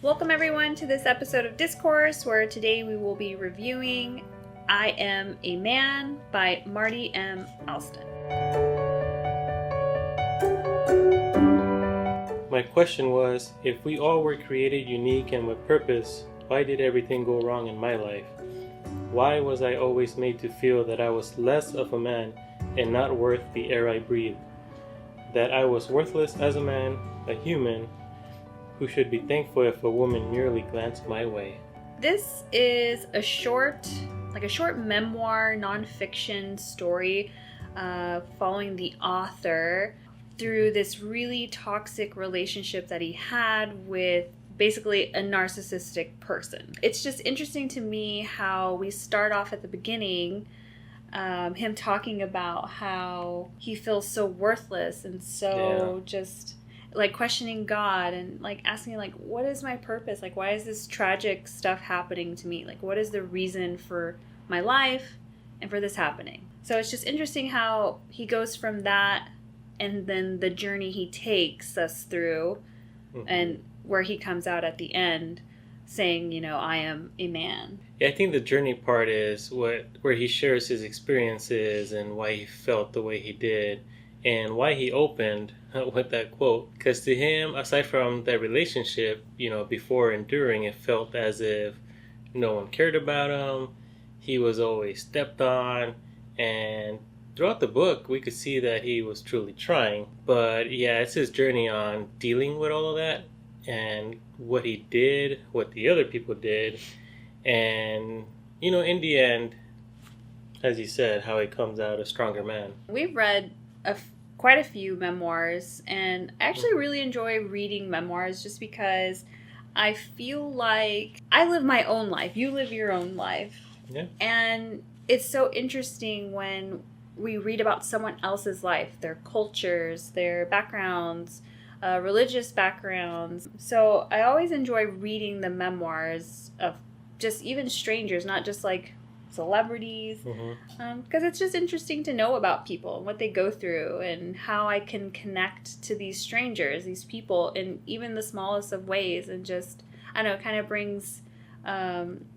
Welcome everyone to this episode of Discourse, where today we will be reviewing I Am a Man by Marty M. Alston. My question was, if we all were created unique and with purpose, why did everything go wrong in my life? Why was I always made to feel that I was less of a man and not worth the air I breathe? That I was worthless as a man, a human, who should be thankful if a woman merely glanced my way. This is a short memoir, nonfiction story following the author through this really toxic relationship that he had with basically a narcissistic person. It's just interesting to me how we start off at the beginning, him talking about how he feels so worthless and so just like questioning God and like asking like, what is my purpose? Like, why is this tragic stuff happening to me? Like, what is the reason for my life and for this happening? So it's just interesting how he goes from that and then the journey he takes us through and where he comes out at the end saying, you know, I am a man. Yeah, I think the journey part is where he shares his experiences and why he felt the way he did and why he opened with that quote. Because to him, aside from that relationship, you know, before enduring, it felt as if no one cared about him. He was always stepped on, and throughout the book, we could see that he was truly trying. But yeah, it's his journey on dealing with all of that and what he did, what the other people did, and, you know, in the end, as he said, how he comes out a stronger man. We've read quite a few memoirs, and I actually really enjoy reading memoirs just because I feel like I live my own life. You live your own life. Yeah. And it's so interesting when we read about someone else's life, their cultures, their backgrounds, religious backgrounds. So I always enjoy reading the memoirs of just even strangers, not just like celebrities, because it's just interesting to know about people and what they go through and how I can connect to these strangers, these people in even the smallest of ways, and just, I don't know, it kind of brings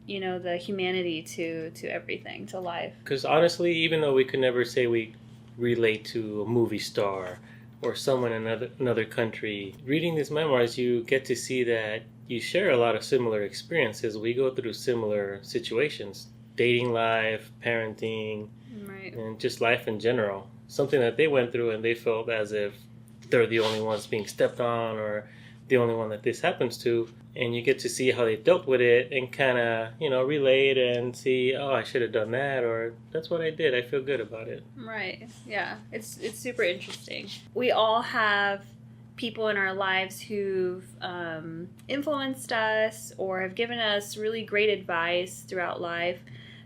you know, the humanity to everything, to life. Because honestly, even though we could never say we relate to a movie star or someone in another country, reading these memoirs, you get to see that you share a lot of similar experiences. We go through similar situations. Dating life, parenting, right, and just life in general. Something that they went through and they felt as if they're the only ones being stepped on or the only one that this happens to. And you get to see how they dealt with it and kind of, you know, relate and see, oh, I should have done that, or that's what I did. I feel good about it. Right. Yeah. It's super interesting. We all have people in our lives who've influenced us or have given us really great advice throughout life.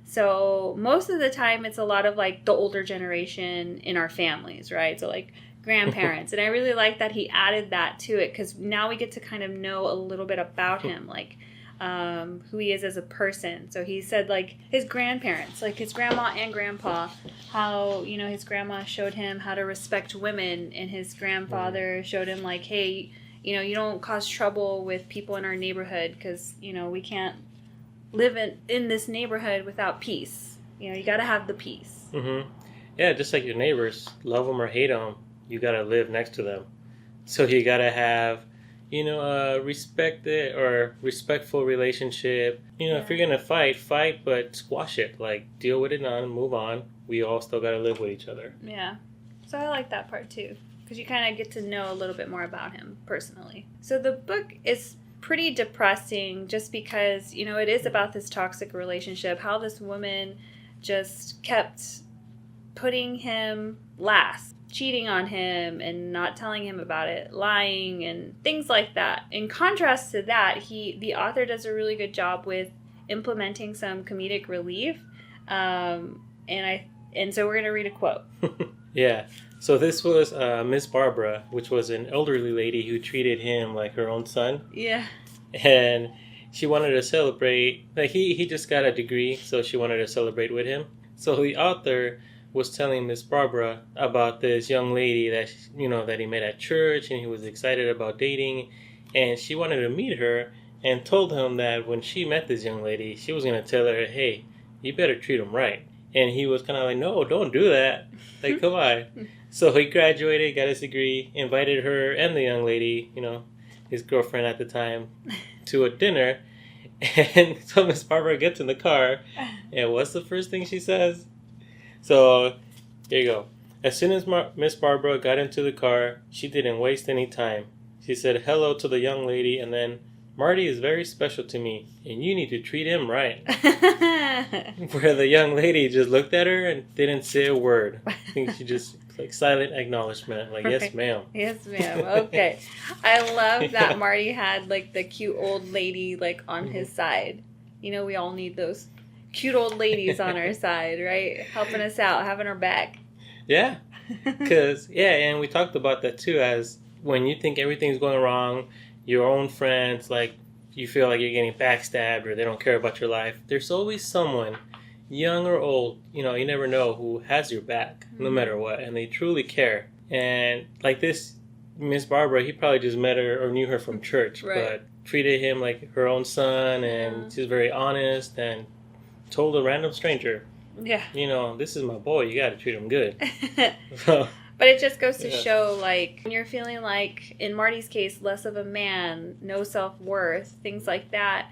So most of the time it's a lot of like the older generation in our families, right? So like grandparents. And I really like that he added that to it, because now we get to kind of know a little bit about him, like who he is as a person. So he said like his grandparents, like his grandma and grandpa, how, you know, his grandma showed him how to respect women, and his grandfather showed him like, hey, you know, you don't cause trouble with people in our neighborhood because, you know, we can't live in this neighborhood without peace. You know, you got to have the peace. Yeah, just like your neighbors, love them or hate them, you got to live next to them. So you got to have, you know, a respectful relationship. You know, if you're going to fight, but squash it. Like, deal with it and move on. We all still got to live with each other. Yeah. So I like that part too, because you kind of get to know a little bit more about him personally. So the book is pretty depressing just because, you know, it is about this toxic relationship, how this woman just kept putting him last, cheating on him and not telling him about it, lying and things like that. In contrast to that, the author does a really good job with implementing some comedic relief. And so we're going to read a quote. Yeah. So this was Miss Barbara, which was an elderly lady who treated him like her own son. Yeah. And she wanted to celebrate. Like he just got a degree, so she wanted to celebrate with him. So the author was telling Miss Barbara about this young lady that, you know, that he met at church, and he was excited about dating, and she wanted to meet her, and told him that when she met this young lady, she was going to tell her, hey, you better treat him right. And he was kind of like, no, don't do that. Like, come on. So he graduated, got his degree, invited her and the young lady, his girlfriend at the time, to a dinner. And so Miss Barbara gets in the car, and what's the first thing she says? So, here you go. As soon as Miss Barbara got into the car, she didn't waste any time. She said hello to the young lady, and then, Marty is very special to me, and you need to treat him right. Where the young lady just looked at her and didn't say a word. I think she just, like, silent acknowledgement. Like, yes, ma'am. Yes, ma'am. Okay. I love that Marty had, like, the cute old lady, like, on his side. We all need those cute old ladies on our side, right? Helping us out, having our back. Yeah. Because, and we talked about that, too, as when you think everything's going wrong, your own friends, like, you feel like you're getting backstabbed or they don't care about your life, there's always someone, young or old, you never know, who has your back, no matter what, and they truly care. And like this Miss Barbara, he probably just met her or knew her from church, right. But treated him like her own son, and she's very honest, and told a random stranger, this is my boy, you gotta treat him good. So, but it just goes to show, like, when you're feeling like, in Marty's case, less of a man, no self-worth, things like that,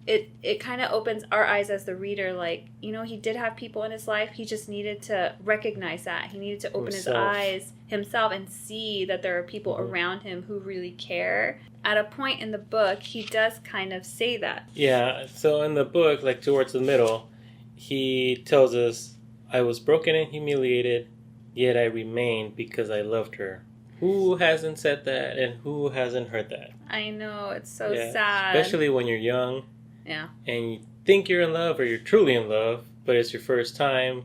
it kind of opens our eyes as the reader, like, he did have people in his life, he just needed to recognize that. He needed to open his eyes himself and see that there are people around him who really care. At a point in the book, he does kind of say that. Yeah, so in the book, like, towards the middle, he tells us, I was broken and humiliated, yet I remained because I loved her. Who hasn't said that, and who hasn't heard that? I know, it's so sad. Especially when you're young. Yeah. And you think you're in love, or you're truly in love, but it's your first time.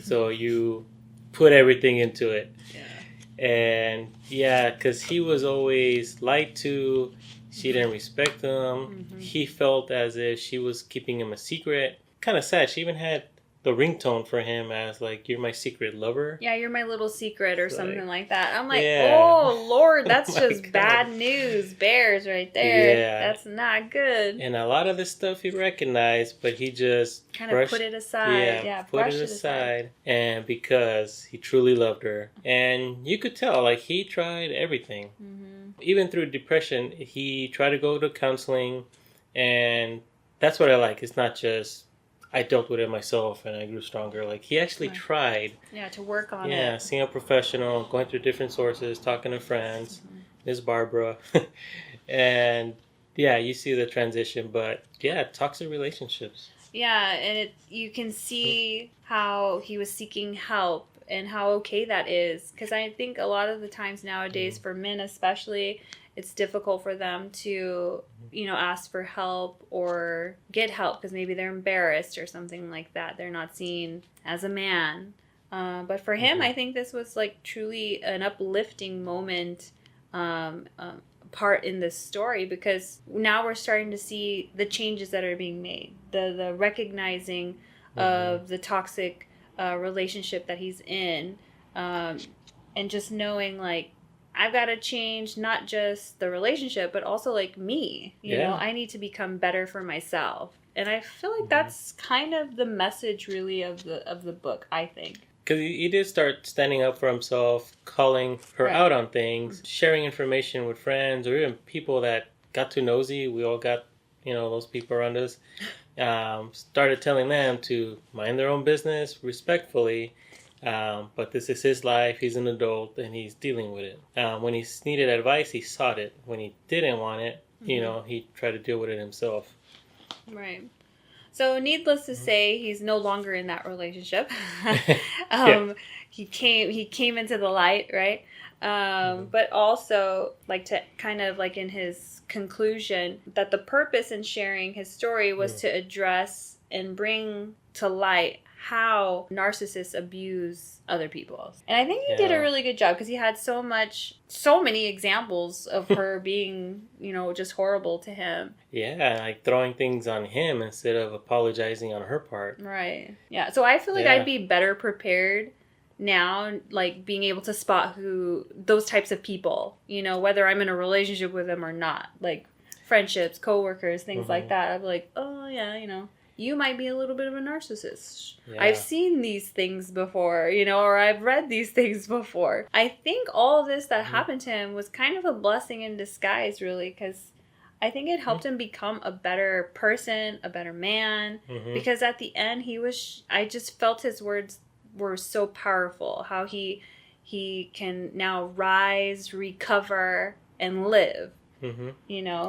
So you put everything into it. Yeah. And because he was always lied to. She didn't respect him. He felt as if she was keeping him a secret. Kind of sad. She even had the ringtone for him as, like, you're my secret lover. Yeah, you're my little secret or something like that. I'm like, oh, Lord, that's just bad news. Bears right there. Yeah. That's not good. And a lot of this stuff he recognized, but he just kind of put it aside. Yeah, put it aside. And because he truly loved her. And you could tell, like, he tried everything. Even through depression, he tried to go to counseling. And that's what I like. It's not just, I dealt with it myself and I grew stronger. Like, he actually tried. Yeah, to work on it. Yeah, seeing a professional, going through different sources, talking to friends, Miss Barbara. And, you see the transition. But, toxic relationships. Yeah, and you can see how he was seeking help and how okay that is. Because I think a lot of the times nowadays, for men especially, it's difficult for them to, ask for help or get help because maybe they're embarrassed or something like that. They're not seen as a man. But for him, I think this was, like, truly an uplifting moment part in this story, because now we're starting to see the changes that are being made, the recognizing of the toxic relationship that he's in, and just knowing, like, I've got to change not just the relationship, but also, like, me. You know, I need to become better for myself. And I feel like that's kind of the message, really, of the book, I think. Because he did start standing up for himself, calling her out on things, sharing information with friends, or even people that got too nosy. We all got, those people around us. Started telling them to mind their own business respectfully. But this is his life. He's an adult and he's dealing with it. When he needed advice, he sought it. When he didn't want it, he tried to deal with it himself. Right. So needless to say, he's no longer in that relationship. He came into the light, right? But also, like, to kind of, like, in his conclusion, that the purpose in sharing his story was to address and bring to light how narcissists abuse other people. And I think he did a really good job, because he had so many examples of her being, just horrible to him. Yeah, like throwing things on him instead of apologizing on her part. Right. Yeah, so I feel like I'd be better prepared now, like, being able to spot those types of people, whether I'm in a relationship with them or not. Like, friendships, coworkers, things like that. I'm like, oh yeah, you might be a little bit of a narcissist. Yeah. I've seen these things before, or I've read these things before. I think all of this that happened to him was kind of a blessing in disguise, really, because I think it helped him become a better person, a better man, because at the end I just felt his words were so powerful, how he can now rise, recover, and live.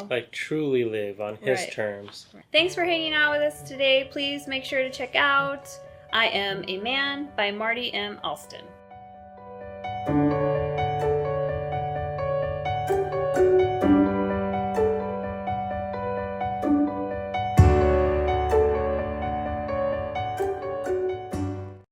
Like truly live on his terms. Thanks for hanging out with us today. Please make sure to check out I Am a Man by Marty M. Alston.